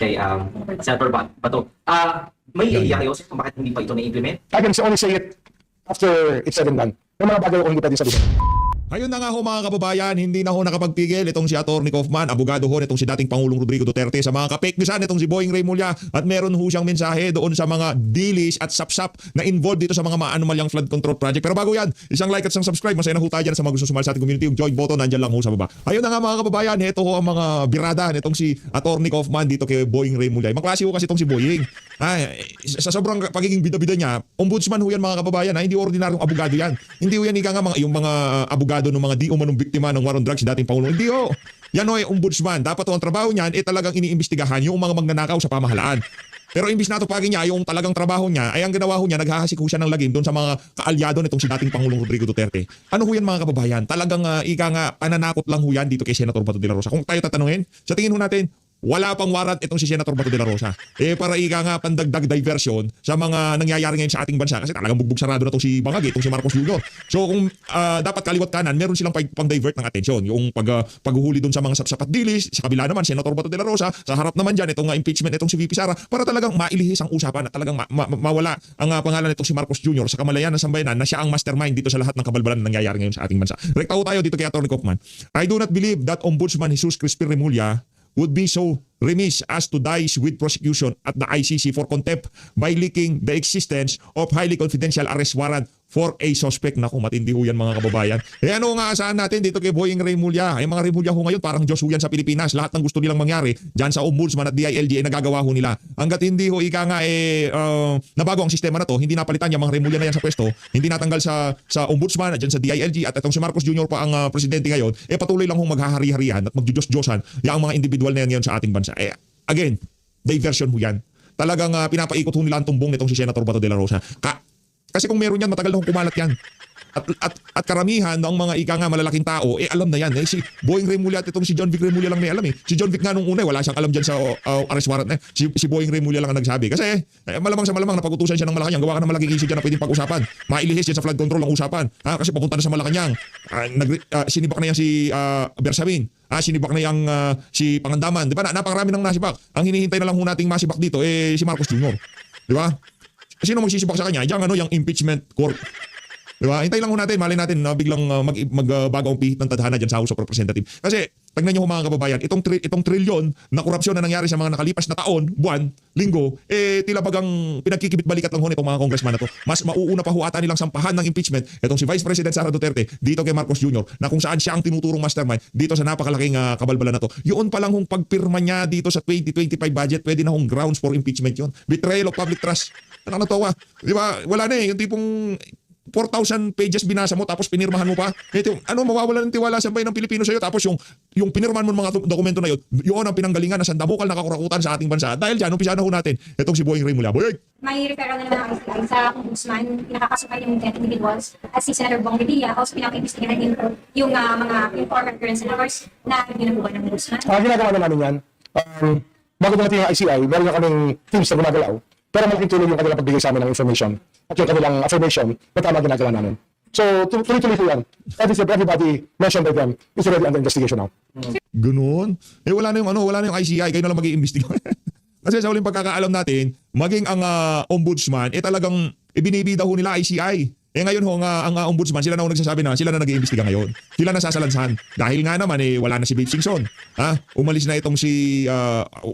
kay Senator Bato. May idea kayo kung bakit hindi pa ito na-implement? I can only say it after it's said and done. May mga bagay ako hindi pwede sabihin. Ayun na nga ho mga kababayan, hindi na ho nakapagpigil itong si Atty. Kaufman, abogado ho nitong si dating Pangulong Rodrigo Duterte sa mga kapeknisan nitong si Boying Remulla, at meron ho siyang mensahe doon sa mga dilis at sapsap na involved dito sa mga maanumalyang flood control project. Pero bago yan, isang like at isang subscribe, masaya na ho tayo dyan sa mga gusto sumali sa ating community. Yung join button nandyan lang ho sa baba. Ayun na nga mga kababayan, ito ho ang mga birada nitong si Atty. Kaufman dito kay Boying Remulla. Ibang klase ho kasi itong si Boying. Sa sobrang pagiging bida-bida niya, ombudsman ho yan mga kababayan, hindi ordinaryong abogado yan. Hindi ho yan ika nga yung mga abogado ng mga di umanong biktima ng war on drugs dating Pangulo. Hindi ho. Yan ho ay ombudsman. Dapat ho ang trabaho niyan talagang iniimbestigahan yung mga magnanakaw sa pamahalaan. Pero imbis na tupagin niya yung talagang trabaho niya, ay ang ginawa ho niya, naghahasik ho siya ng lagim doon sa mga kaalyado nitong si dating Pangulong Rodrigo Duterte. Ano ho yan mga kababayan? Talagang ika nga pananakot lang ho yan dito kay Senator Bato de la Rosa. Kung tayo tatanungin, sa tingin ho natin, wala pang warrant itong si Senator Bato de la Rosa. Para ika nga pandagdag diversion sa mga nangyayari ngayon sa ating bansa, kasi talagang bugbog sarado na itong si Bangag, itong si Marcos Jr. So kung dapat kaliwat kanan, meron silang pang-divert ng atensyon. Yung paghuhuli doon sa mga sapsapat dilis, sa kabila naman Senator Bato de la Rosa, sa harap naman dyan itong impeachment itong si VP Sara, para talagang mailihis ang usapan at talagang mawala ang pangalan nitong si Marcos Jr. sa kamalayan ng sambayanan na siya ang mastermind dito sa lahat ng kabalbalan na nangyayari ngayon sa ating bansa. Rektaho tayo dito kay Atty. Kaufman. I do not believe that Ombudsman Jesus Crispin Remulla would be so remiss as to dice with prosecution at the ICC for contempt by leaking the existence of highly confidential arrest warrant for a suspect. Naku, matindi ho yan mga kababayan. Ano nga asahan natin dito kay Boying Remulla? Ay mga Remulla ho ngayon parang Diyos ho yan sa Pilipinas. Lahat ng gusto nilang mangyari dyan sa Ombudsman at DILG nagagawa ho nila. Hanggat hindi ho ika nga nabago ang sistema na to, hindi napalitan yung mga Remulla na yan sa pwesto, hindi natanggal sa Ombudsman at dyan sa DILG at itong si Marcos Jr. pa ang presidente ngayon, patuloy lang ho maghahari-harihan at magjujos-josan yung mga individual na yan ngayon sa ating bansa. Again, diversion ho yan. Talagang pinapaikot ho nila ang tumbong nitong si Senator Bato de la Rosa. Kasi kung meron yan, matagal na kong kumalat yan. At karamihan ng mga ika nga malalaking tao, alam na yan. Si Boying Remulla at itong si John Vic Remulla lang may alam . Si John Vic nga nung una, wala siyang alam dyan sa arrest warrant . Si Boying Remulla lang ang nagsabi. Kasi malamang sa malamang napag-utusan siya ng Malacanang, gawa ka ng malaking issue dyan na pwedeng pag-usapan. Mailihis yan sa flood control ang usapan. Kasi papunta na sa Malacanang. Sinibak na yan si Bersamin. Sinibak na yung si Pangandaman. Di ba? Napakarami ng nasibak. Ang hinihintay na lang ho nating masibak dito, si Marcos Jr. Di ba? Sino magsisibak sa kanya? Yung impeachment court. Diba? Hintay lang ho natin, mali natin na biglang magbago ang pihit ng tadhana dyan sa House of Representatives. Kasi, tignan nyo mga kababayan, itong trilyon na korupsyon na nangyari sa mga nakalipas na taon, buwan, linggo, tila bagang pinagkikibit-balikat lang ho nitong mga congressman na to. Mas mauuna pa ho ata nilang sampahan ng impeachment itong si Vice President Sara Duterte dito kay Marcos Jr. na kung saan siya ang tinuturong mastermind dito sa napakalaking kabalbalan na to. Yun pa lang hong pagpirma niya dito sa 2025 budget, pwede na hong grounds for impeachment yun. Betrayal of public trust. Nakakatawa. Di ba? Wala na yung tipong 4,000 pages binasa mo tapos pinirmahan mo pa. Mawawala ng tiwala sa bayan ng Pilipino sa iyo tapos yung pinirmahan mo ng mga dokumento na yun ang pinanggalingan na sandamukal na kakurakutan sa ating bansa. Dahil dyan, umpisa na ho natin itong si Boying Remulla. May referral na naman ang sa Ombudsman, nakakasukay yung 10 individuals at si Senator Bong Revilla also pinaka-investigahan yung mga informer current senators na ginabuhan ng Ombudsman. Ginagawa na namin yan. Bago natin yung ICI, meron na kaming teams na gumagalaw. Pero malaking tulong yung kanilang pagbigay sa amin ng information at yung kanilang affirmation na tama ginagawa namin. So, tuloy-tuloy po yan. Everybody mentioned by them is already under investigation now. Ganun? Wala na yung ICI, kayo na lang mag-i-investigate. Kasi sa uling pagkakaalam natin, maging ang ombudsman, talagang ibinibida ho nila ICI. Ngayon ho, ang ombudsman, sila na ho nagsasabi na sila na nag-iimbestiga ngayon. Sila na sasalansan. Dahil nga naman, wala na si Babe Singson. Umalis na itong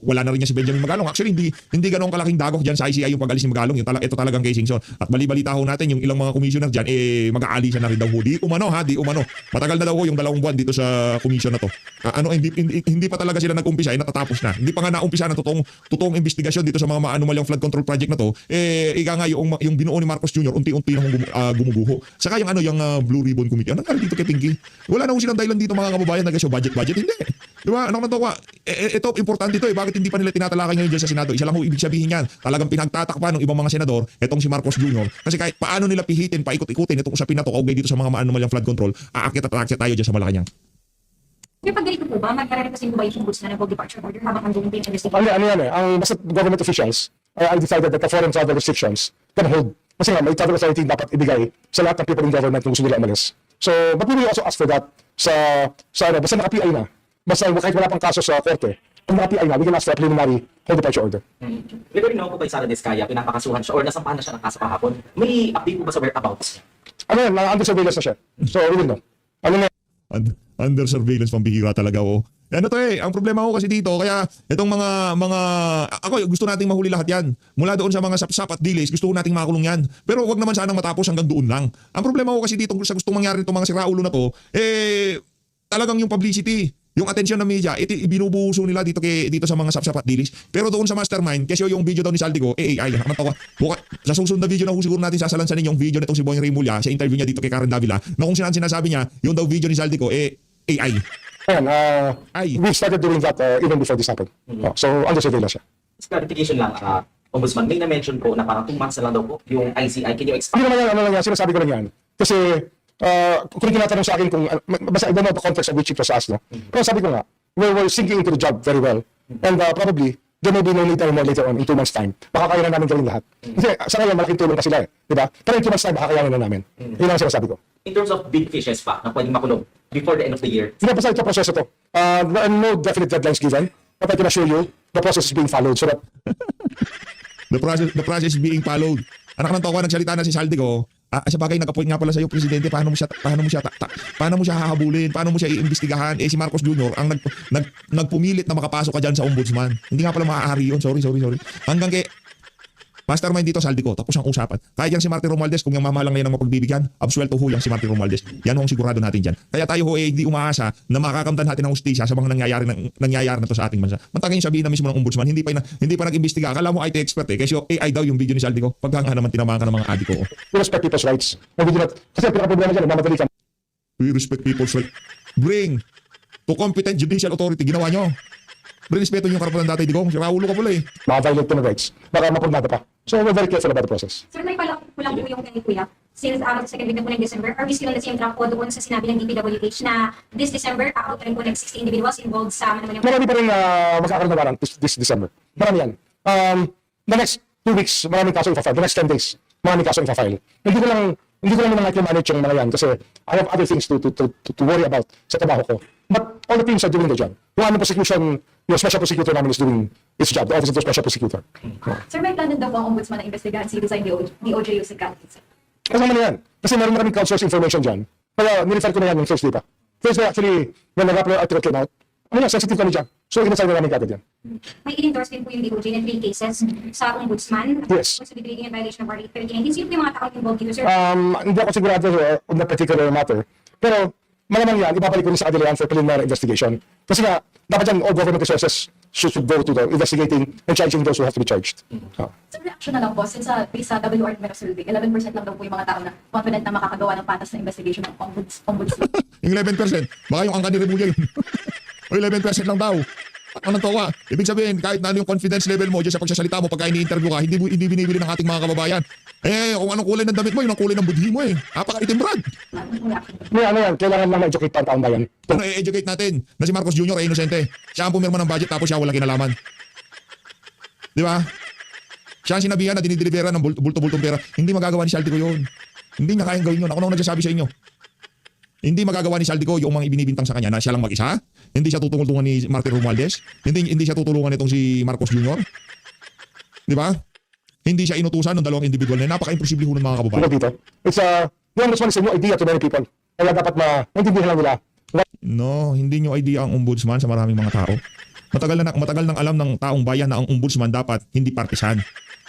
wala na rin niya si Benjamin Magalong. Actually, hindi ganoong kalaking dagok dyan sa ICI yung pag-alis ni Magalong. Ito talagang kay Singson. At bali-balita ho natin, yung ilang mga commissioner dyan, mag-aalisan na rin daw ho. Di umano. Matagal na daw ho yung 2 buwan dito sa commission na to. Hindi pa talaga sila nag-umpisa, natatapos na. Hindi pa nga naumpisa ng totoong investigasyon dito sa mga maanumalyang flood control project na to. Ika nga yung binuo ni Marcos Jr. unti-unti na gumuguho. Saka yung Blue Ribbon Committee. Nangyari dito kay Pinky? Wala na ho silang dahilan dito mga kababayan na guys, budget. Hindi. Diba? Ito, importante ito Bakit hindi pa nila tinatalakay ngayon dyan sa Senado? Isa lang ho ibig sabihin yan. Talagang pinagtatakpan ng ibang mga senador, itong si Marcos Jr. Kasi kahit paano nila pihitin, paikot-ikutin itong usapin na to, kaugnay dito sa mga maanumalyang flood control, aakit tayo dyan sa Malacanang. Kaya pag ganito po ba, magkarating po ba yung Ombudsman ng departure order habang ang doing investigation? Ang basta government officials, I decided that the foreign travel restrictions can hold. Kasi nga, may travel authority dapat ibigay sa lahat ng people in government kung gusto nila umalis. So, but we will also ask for that basta naka-PI na. Basta kahit wala pang kaso sa korte, kung naka-PI na, we can ask for a preliminary hold departure order. Regarding naman po kay Sara Diskaya, pinapakasuhan siya or nasampahan na siya ng kaso kahapon. May update po ba sa whereabouts? Ano yan, under surveillance na siya. So, we will know. Ano na Under surveillance, pambihira talaga, oh. Ano to ang problema ko kasi dito, kaya itong mga ako gusto nating mahuli lahat yan. Mula doon sa mga sapsap at delays, gusto ko nating makulong yan. Pero wag naman sanang matapos hanggang doon lang. Ang problema ko kasi dito sa gustong mangyari nitong mga siraulo na to, talagang yung publicity, yung atensyon ng media, ibinubuhuso nila dito sa mga sapsap at delays. Pero doon sa mastermind, kasi yung video daw ni Saldico, AI, sa susunod na video na siguro natin sasalansanin yung video nitong si Boying Remulla, sa interview niya dito kay Karen Davila, na kung sinasabi niya, yung daw video ni Saldico, AI. Ayan, Ay. we started doing that even before this happened. So, under surveillance siya. Clarification lang, Ombudsman, may na-mention po na parang 2 months na lang daw po yung ICI. Can you Hindi expand? naman yan, ano lang yan, sinasabi ko lang yan. Kasi, kung tinatanong sa akin kung, basta I don't know the context of which it was asked, no? Pero sabi ko nga, we're sinking into the job very well. And probably, there may be no need anymore later on in 2 months' time. Baka kaya na namin gawin lahat. Kasi sa ngayon, malaking tulong pa sila di ba? Pero in 2 months' time, baka kaya na namin. Yun ang sinasabi ko. In terms of big fishes pa na pwedeng makulong before the end of the year. Hindi, basta ito proseso to. No definite deadlines given. But I can assure you, the process is being followed. So that, The process is being followed. Anak ng toko, nagsalita na si Saldico. Sa bagay, nag-appoint nga pala sa iyo, Presidente, paano mo siya hahabulin, paano mo siya iimbestigahan? Si Marcos Jr. ang nagpumilit na makapasok ka dyan sa ombudsman. Hindi nga pala maaari yun, sorry. Hanggang kay mastermind dito, Saldico, tapos ang usapan. Kahit yan si Martin Romualdez, kung yung mamalang ngayon ang mapagbibigyan, absuelto ho yan si Martin Romualdez. Yan ho ang sigurado natin dyan. Kaya tayo ho hindi umaasa na makakamtan natin ng hustisya sa mga nangyayari na to sa ating bansa. Mantangin sabihin na mismo ng ombudsman, hindi pa nag-imbestiga. Akala mo IT expert kasi AI daw yung video ni Saldico. Pagka nga naman tinamaan ka ng mga adik ko. we respect people's rights. And we do not, kasi ang pinaka-problema dyan, mamadali ka. We respect people's right. Bring to competent judicial authority. Ginawa nyo. Respeto yung karapatan dati, Digong. Raulo ka pala Maka-violate ng rights. Baka mapurnada pa. So we're very careful about the process. Sir, may pala kulang po yung kay Kuya. Since sa second week na po ng December, are we still on the same track po doon sa sinabi ng DPWH na this December, out rin po ng 60 individuals involved sa naman yung... Marami pa rin magkakaroon ng warrant this December. Marami yan. The next 2 weeks, maraming kaso ipa-file. The next 10 days, maraming kaso ipa-file. Hindi ko lang naman manage yung mga yan kasi I have other things to worry about sa trabaho ko. But all the teams are doing the job. Yung aming prosecution, yung special prosecutor namin is doing its job. The office of the special prosecutor. Sir, may plan din daw po ang ombudsman na investigahan si Design DOJ yung securities. Kasama na yan. Kasi maraming crowdsource information dyan. Kaya nirefer ko na yan yung Thursday pa. Thursday actually, when the article came out, sensitive kami dyan. So inasal na namin kagad yan. May in-endorse din po yung DOJ na 3 cases sa ombudsman. Yes. Also, in violation of Article 39. Sino po yung mga tao involved dito, sir? Hindi ako sigurado on that particular matter. Pero malamang yan, ibabalik ko rin sa kanila yan for preliminary investigation. Kasi nga, dapat yan, all government resources should go to the investigating and charging those who have to be charged. Sir, reaction na lang po, since based sa WR Numeric Survey, 11% lang daw po yung mga tao na confident na makakagawa ng patas na investigation ng ombudsman. Yung 11%. Baka yung angka ni Remulla yun. O 11% lang daw. Anong tawa? Ibig sabihin, kahit na ano yung confidence level mo dyan sa pagsasalita mo pagka ini-interview ka, hindi binibili ng ating mga kababayan. Kung anong kulay ng damit mo, yun ang kulay ng budhi mo Napaka-itim, Brad. Yan, kailangan lang ma-educate pa ang taong bayan. Kung i-educate natin na si Marcos Jr. ay inosente. Siya ang pumirma ng budget tapos siya walang kinalaman. Di ba? Siya ang sinabihan na dinideliveran ng bulto-bultong pera. Hindi magagawa ni Saldico yun. Hindi niya kayang gawin yun. Ako nang nagsasabi sa inyo. Hindi magagawa ni Saldico yung mga ibinibintang sa kanya na siya lang mag-isa. Hindi siya tutulungan ni Martin Romualdez. Hindi siya tutulungan nitong si Marcos Jr. Di ba? Hindi siya inutusan ng dalawang individual na napaka-imposible ng mga kababayan. Dito. It's the ombudsman is a new idea to many people. Kaya dapat maintindihan lang nila. No, hindi nyo idea ang ombudsman sa maraming mga tao. Matagal nang alam ng taong bayan na ang ombudsman dapat hindi partisan.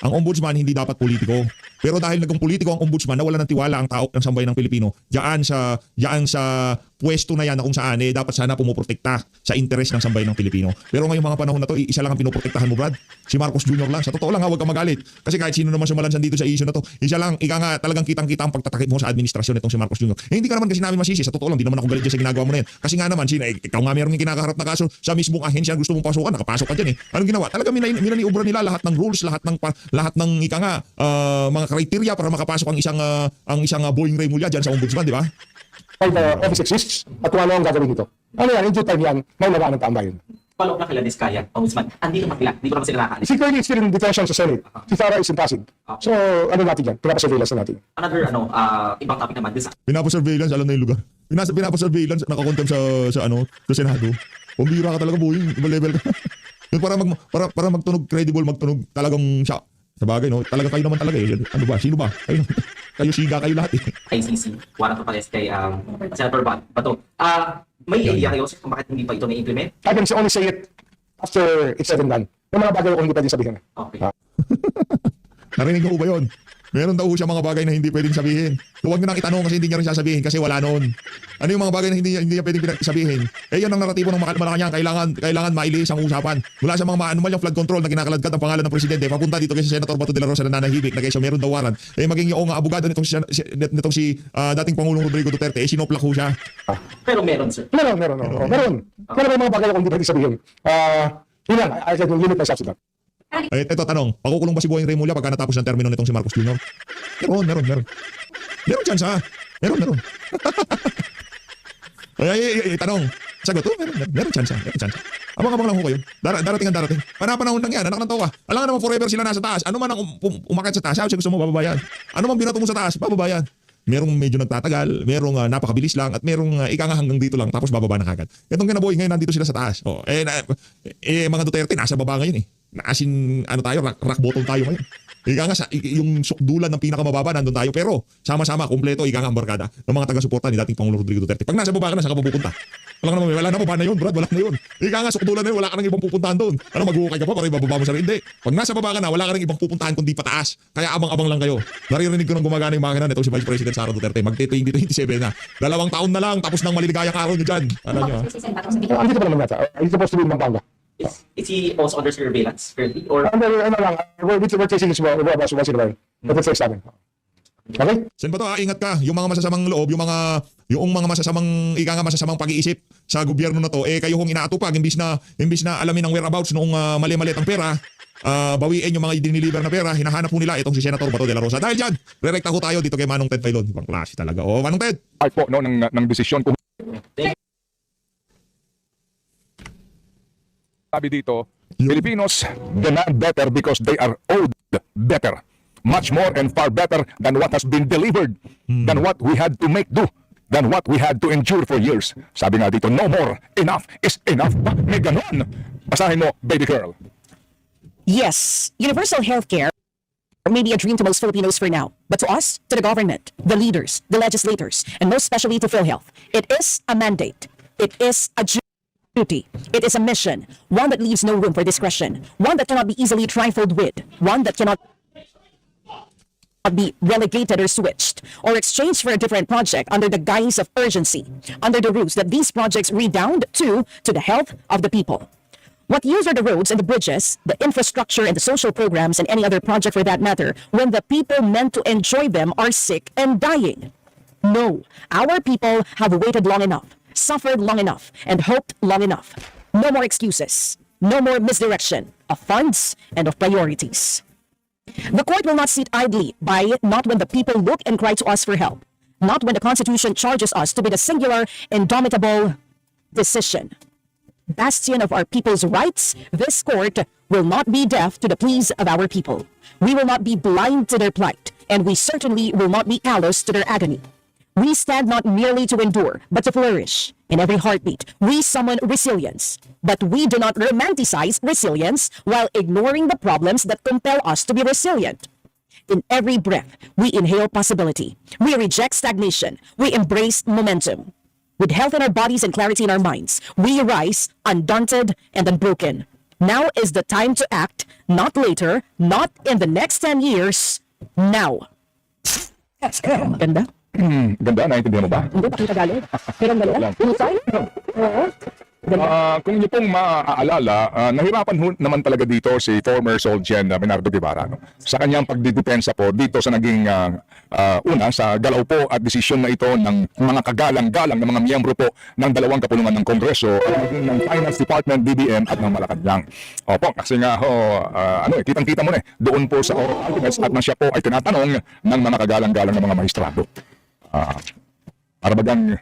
Ang ombudsman hindi dapat politiko. Pero dahil naging politiko ang ombudsman, nawala ng tiwala ang tao ng sambayan ng Pilipino. Diyan sa pwesto na yan na kung saan dapat sana pumuprotekta sa interes ng sambayan ng Pilipino. Pero ngayong mga panahon na to, isa lang ang pinoprotektahan mo, Brad. Si Marcos Jr. lang. Sa totoo lang huwag kang magalit. Kasi kahit sino naman sumalansan dito sa issue na to, isa lang, nga talagang kitang-kita ang pagtatakip mo sa administrasyon nitong si Marcos Jr. Hindi ka naman kasi namin masisi. Sa totoo lang, di naman ako galit dyan sa ginagawa mo na yan. Kasi nga naman, ikaw nga meron yung kinakaharap na kaso sa mismong ahensya gusto mong pasukan, nakapasok ka dyan Anong ginawa? Talaga minaniubra nila lahat ng rules, lahat ng mga criteria para makapasok ang isang Boying Remulla dyan sa ombudsman, di ba? Why the office exists at kung ano ang gagawin nito. Ano yan, in due time yan, may nagaan ng taong bayan. Follow up na kila Diskaya, Ombudsman. Andito man sila. Hindi ko naman sila nakakaalis. Si Curly is still in detention sa Senate. Si Farah is in Pasig. So, ano natin yan? Pinapa-surveillance na natin. Another, ibang topic naman. This Pinapa-surveillance, alam na yung lugar. Pinapa-surveillance, nakakontem sa Senado. Pambira ka talaga, Boying. Ibang level ka. Yung para magtunog credible, magtunog talagang siya. Sa bagay, no? Talaga kayo naman talaga eh. Ano ba? Sino ba? Kayo siga kayo lahat eh. ICC, warrant of arrest kay Senator Bato. May idea kayo kung bakit hindi pa ito na-implement? I can only say it after it's said and done. Yung mga bagay ko hindi pwede sabihin. Okay. Narinig niyo ba yun? Meron daw siya mga bagay na hindi pwedeng sabihin. Huwag nyo nang itanong kasi hindi niya rin sasabihin kasi wala noon. Ano yung mga bagay na hindi niya pwedeng sabihin? Eh yan ang naratibo ng Malacanang. Kailangan mailis ang usapan. Mula sa mga anomal yung flood control na kinakaladkad ang pangalan ng presidente, papunta dito kay Senator Bato de la Rosa na nanahimik na kaysa meron daw warrant. Eh maging yung abogado nitong si dating Pangulong Rodrigo Duterte, eh sinoplak ho siya. Pero meron, sir. Meron. Meron yung mga bagay ko hindi pwede sabihin. Yun lang, I can limit myself to that. Eh, ito tanong, pakukulong ba si Boying Remulla pagka natapos ng termino nitong si Marcos Jr.? Meron. Meron chance ha? Meron. Tanong. Sagot, meron chance ha? Meron chance. Abang-abang lang ho kayo. Darating. Panahon lang yan, anak ng tawa. Alam nga naman forever sila nasa taas. Ano man ang umakyat sa taas, sabi gusto mo, bababayan. Ano man binato mo sa taas, bababayan. Merong medyo nagtatagal, merong napakabilis lang, at merong ika nga hanggang dito lang, tapos bababa na kagad. Itong kinaboy, ngayon nandito sila sa taas. Mga Duterte, nasa baba ngayon eh. Naasin, rock bottom tayo ngayon. Ika nga, yung sukdulan ng pinakamababa, nandun tayo. Pero, sama-sama, kompleto, ika nga ang barkada ng mga taga-suporta ni dating Pangulong Rodrigo Duterte. Pag nasa baba ka na, saan ka pupunta? Wala na baba na yun, Brad, wala na yun. Ika nga, sukdulan na yun, wala ka nang ibang pupuntahan doon. Ano, mag-uukay ka pa para ibababa mo sa rin? Hindi. Pag nasa baba ka na, wala ka nang ibang pupuntahan kundi pataas. Kaya abang-abang lang kayo. Naririnig ko nang gumagana yung makina nito si Vice President Sara Duterte. Magte-2027 na. 2 taon na lang, tapos nang maliligayang araw nyo dyan. Ano nyo? Andito pa naman yata. He's supposed to be in Pampanga. Is he also under surveillance currently? Or We're chasing his whereabouts once in a while. But that's next time. Okay? Sen ba to? Ingat ka. Yung mga masasamang loob, yung mga masasamang pag-iisip sa gobyerno na to, kayo hong inaatupag imbis na alamin ang whereabouts noong mali-mali ang pera, bawiin yung mga diniliver na pera, hinahanap po nila itong si Senator Bato de la Rosa. Dahil dyan, re-recta ko tayo dito kay Manong Ted Filon. Ibang klase talaga. Manong Ted. Part po no ng desisyon kung sabi dito, Filipinos demand better because they are owed better. Much more and far better than what has been delivered, than what we had to make do, than what we had to endure for years. Sabi nga dito, no more. Enough is enough. May ganon. Basahin mo, baby girl. Yes, universal healthcare may be a dream to most Filipinos for now, but to us, to the government, the leaders, the legislators, and most especially to PhilHealth, it is a mandate. It is a duty. It is a mission, one that leaves no room for discretion, one that cannot be easily trifled with, one that cannot be relegated or switched or exchanged for a different project under the guise of urgency, under the ruse that these projects redound to the health of the people. What use are the roads and the bridges, the infrastructure and the social programs and any other project for that matter when the people meant to enjoy them are sick and dying? No, our people have waited long enough, suffered long enough, and hoped long enough. No more excuses, no more misdirection of funds and of priorities. The court will not sit idly by, not when the people look and cry to us for help, not when the Constitution charges us to be the singular, indomitable decision. Bastion of our people's rights, this court will not be deaf to the pleas of our people. We will not be blind to their plight, and we certainly will not be callous to their agony. We stand not merely to endure, but to flourish. In every heartbeat, we summon resilience. But we do not romanticize resilience while ignoring the problems that compel us to be resilient. In every breath, we inhale possibility. We reject stagnation. We embrace momentum. With health in our bodies and clarity in our minds, we rise undaunted and unbroken. Now is the time to act, not later, not in the next 10 years, now. Ganda? Ganda, naiintindihan mo ba? Hindi, pakita Tagalog. Pero ang dalawa? Inusay? Oo. Kung niyo pong maaalala, nahirapan naman talaga dito si former Solgen Bernardo Guevara no? Sa kanyang pagdidepensa po dito sa naging una sa galaw po at desisyon na ito ng mga kagalang-galang ng mga miyembro po ng dalawang kapulungan ng Kongreso at naging ng Finance Department, DBM at ng Malacanang. Opo, kasi nga kitang-kita mo na doon po sa oral arguments at na siya po ay tinatanong ng mga kagalang-galang ng mga maestrado. Para bagang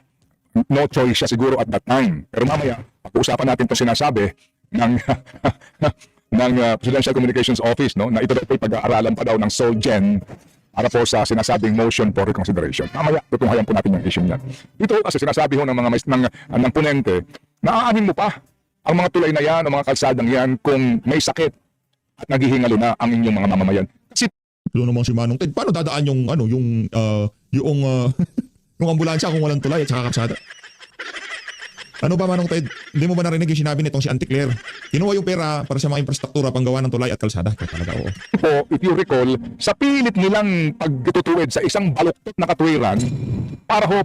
no choice siya siguro at that time. Pero mamaya, pag-uusapan natin itong sinasabi ng Presidential Communications Office no, na ito daw po pag-aaralan pa daw ng Solgen para po sa sinasabing motion for reconsideration. Mamaya, tutunghayan po natin yung issue niyan. Ito kasi sinasabi ho ng mga ng ponente, naaamin mo pa ang mga tulay na yan o mga kalsadang yan kung may sakit at naghihingalo na ang inyong mga mamamayan. Kasi Doon naman si Manong Ted, paano dadaan yung yung ambulansya kung walang tulay at saka kalsada? Ano ba Manong Ted? Hindi mo ba narinig yung sinabi nitong si Auntie Claire? Kinuha yung pera para sa mga infrastruktura panggawa ng tulay at kalsada. Kaya talaga oo. po, if you recall, sa pilit nilang pagtutuwid sa isang baluktot na katwiran para ho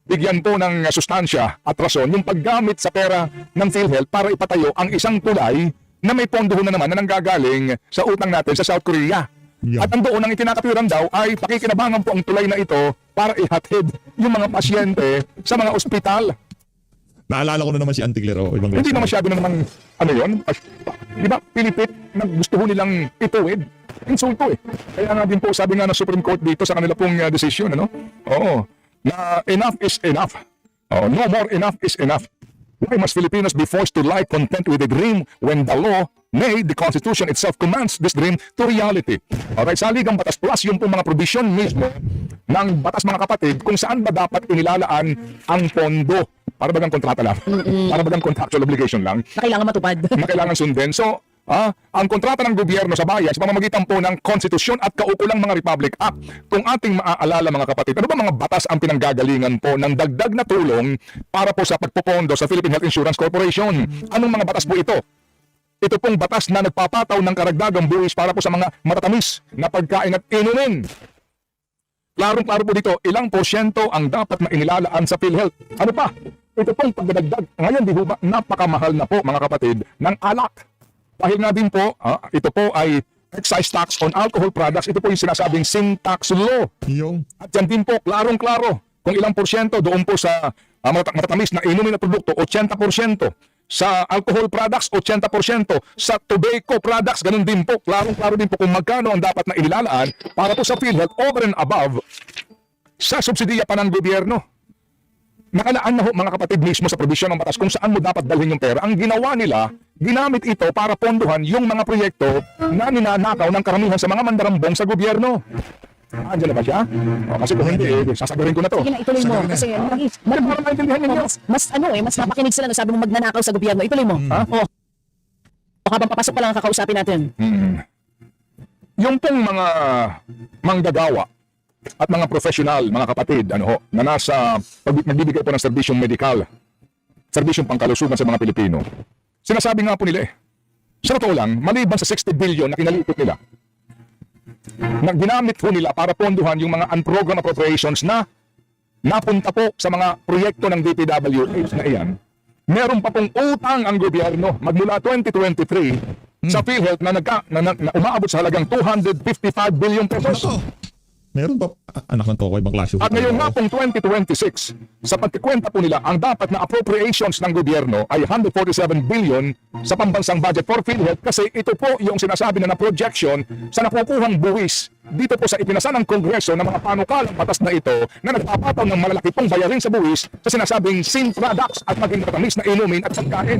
bigyan po ng sustansya at rason yung paggamit sa pera ng PhilHealth para ipatayo ang isang tulay na may pondo na naman na nanggagaling sa utang natin sa South Korea. Yeah. At ang doon ang ikinakatwiran daw ay pakikinabangan po ang tulay na ito para ihatid yung mga pasyente sa mga ospital. Naalala ko na naman si Auntie Claire. Ibang Hindi na masyado na naman, ano yun? Di ba, pilipit na gusto ho nilang ituwid? Insulto eh. Kaya nga din po, sabi nga ng Supreme Court dito sa kanila pong decision, ano? Oo, na enough is enough. Oh, no more enough is enough. Why must Filipinos be forced to lie content with a dream when the law, nay, the Constitution itself commands this dream to reality? Alright, sa Ligang Batas Plus, yung pong mga provision mismo ng batas mga kapatid kung saan ba dapat inilalaan ang pondo. Para bagang kontrata lang. Para bagang contractual obligation lang. Na kailangan matupad. Na kailangan sundin. So, ang kontrata ng gobyerno sa bayan sa pamamagitan po ng konstitusyon at kaukulang mga Republic Act. Kung ating maaalala mga kapatid, ano ba mga batas ang pinanggagalingan po ng dagdag na tulong para po sa pagpopondo sa Philippine Health Insurance Corporation? Anong mga batas po ito? Ito pong batas na nagpapataw ng karagdagang buwis para po sa mga matatamis na pagkain at inumin. Klarong-klaro po dito, ilang porsyento ang dapat na inilalaan sa PhilHealth. Ano pa? Ito pong pagdadagdag. Ngayon, di ba, napakamahal na po mga kapatid ng alak. Dahil nga din po, ito po ay excise tax on alcohol products. Ito po yung sinasabing sin tax law. Yung At yan din po, klarong-klaro, kung ilang porsyento doon po sa matatamis na inumin na produkto, 80%. Sa alcohol products, 80%. Sa tobacco products, ganun din po. Klarong-klaro din po kung magkano ang dapat na inilalaan para po sa PhilHealth over and above sa subsidiya pa ng gobyerno. Nakalaan na ho mga kapatid mismo sa provision ng batas kung saan mo dapat dalhin yung pera. Ang ginawa nila, ginamit ito para ponduhan yung mga proyekto na ninanakaw ng karamihan sa mga mandarambong sa gobyerno. Andiyan na ba siya? Kasi kung hindi, sasabihin ko na to. Sige na, ituloy mo. Kasi Para maintindihan ninyo. mas napakinig sila na sabi mo magnanakaw sa gobyerno. Ituloy mo. Ha? O habang papasok pa lang ang kakausapin natin. Yung pong mga manggagawa at mga professional, mga kapatid, na nasa nagbibigay po ng serbisyong medikal, serbisyong pangkalusugan sa mga Pilipino. Sinasabi nga po nila sa totoo lang, maliban sa 60 billion na kinalipot nila, na ginamit po nila para ponduhan yung mga unprogrammed appropriations na napunta po sa mga proyekto ng DPWH na iyan, meron pa pong utang ang gobyerno magmula 2023 sa PhilHealth na umaabot sa halagang 255 billion pesos. ano to? Meron ba? Anak ng Tokoy, ibang klase. At ngayon nga pong 2026, sa pagkikwenta po nila, ang dapat na appropriations ng gobyerno ay 147 billion sa pambansang budget for PhilHealth kasi ito po yung sinasabi na projection sa nakukuhang buwis dito po sa ipinasa ng Kongreso ng mga panukalang batas na ito na nagpapataw ng malalaki pong bayarin sa buwis sa sinasabing sin products at maging matamis na inumin at pagkain.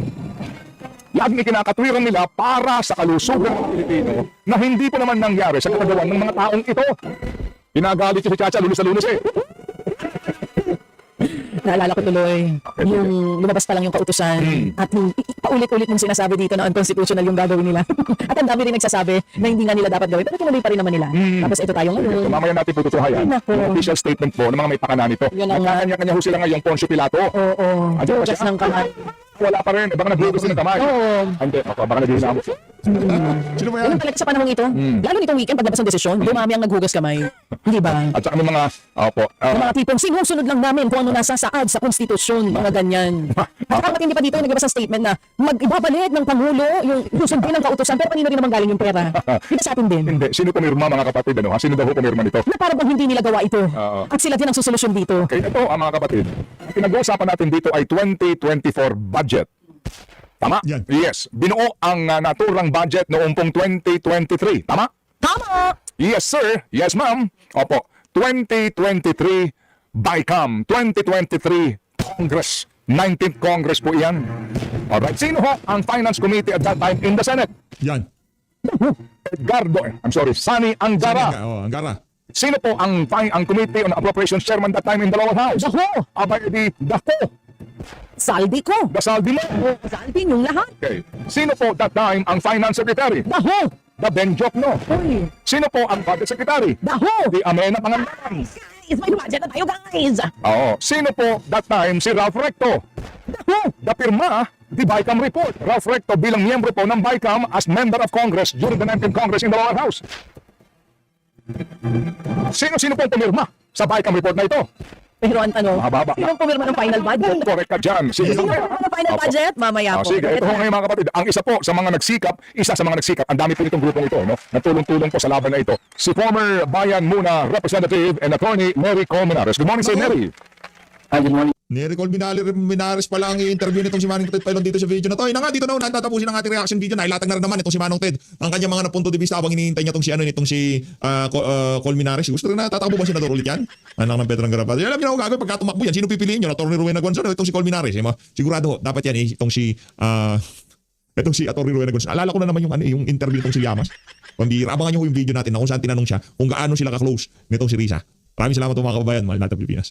Laging ikinakatwiran nila para sa kalusugan ng Pilipino na hindi po naman nangyari sa kagagawan ng mga taong ito. Pinagalit si Chacha lunes na lunes eh. Naalala ko tuloy, yung lumabas pa lang yung kautusan at yung paulit-ulit mong sinasabi dito na unconstitutional yung gagawin nila. At ang dami rin nagsasabi na hindi nga nila dapat gawin, pero tinuloy pa rin naman nila. Tapos ito tayo So, ngayon. mamaya natin po tutuhayan Nako. yung official statement po ng mga may pakana nito. Yun ang- Kanya-kanya ho sila ngayong Poncio Pilato. Oo, Andiyan ba just siya? ng kamay. Wala pa rin. Baka naghugas din ng kamay. Oo. Hindi. Baka naghihinamos. Sino ba yan? Ganun talaga sa panahon ito. Lalo nitong weekend, paglabas ng desisyon, dumami ang naghugas kamay. Hindi ba? At saka may mga, Yung mga tipong sinusunod lang namin kung ano nasa saad sa konstitusyon, mga ganyan. At saka matindi pa dito, naglabas ng statement na mag-ibabalik ng Pangulo yung susundin ng kautusan, pero kanino rin naman galing yung pera. Hindi sa atin din. hindi. Sino pumirma mga kapatid? Sino daw ho pumirma nito? Na para bang hindi nila gawa ito. Oo. At sila din ang susolusyon dito. Okay, ito mga kapatid. Ang pinag-uusapan natin dito ay 2024 budget. Tama? Yan. Yes. Binuo ang naturang budget noong pong 2023. Tama? Tama! Yes, sir. Yes, ma'am. Opo. 2023 BICAM. 2023 Congress. 19th Congress po iyan. Alright. Sino ho ang Finance Committee at that time in the Senate? Yan. Sani Angara. Angara. Sino po ang Committee on Appropriations Chairman that time in the lower house? Dako! Abay di Dako. Saldi ko. Basaldi mo. Saldi niyong lahat. Okay. Sino po that time ang Finance Secretary? Daho. The Benjokno. Uy. Sino po ang Budget Secretary? Daho. The Amena Pangandaran. Guys, may budget na tayo, guys. Oo. Sino po that time si Ralph Recto? Daho. Napirma the BICAM report. Ralph Recto bilang miyembro po ng BICAM as member of Congress during the 19th Congress in the lower house. Sino-sino po pumirma sa BICAM report na ito? Pero ang tanong, Mahaba. sinong pumirma ng final budget? Correct ka dyan. Sige, Sino pumirma ng final Opo. budget? Mamaya po. Sige, ito ho ngayon mga kapatid. Ang isa po sa mga nagsikap, ang dami po itong grupong ito, no? Natulong-tulong po sa laban na ito. Si former Bayan Muna Representative and Attorney Mary Colmenares. Good morning, Sir Mary. Good morning. Ni Recall Minares pa lang i-interview nitong si Manong Ted Pailon dito sa video na to. Ay, na nga, dito na unahan tatapusin ang ating reaction video na ilatag na rin naman itong si Manong Ted. Ang kanyang mga napunto de vista habang hinihintay niya itong si Col Minares. Gusto rin na tatakbo ba senador ulit yan? Anak ng Pedro Garapaz. Alam niyo na kung gagawin pagka tumakbo yan. Sino pipiliin niyo? Atty. Rowena Gonzalo o itong si Col Minares? Sigurado, dapat yan itong si Atty. Rowena Gonzalo. Alala ko na naman yung interview itong si Llamas. Pambira, abangan niyo yung video natin na kung saan tinanong siya kung gaano sila ka-close nitong si Risa. Maraming salamat po mga kababayan. Mahal natin Pilipinas.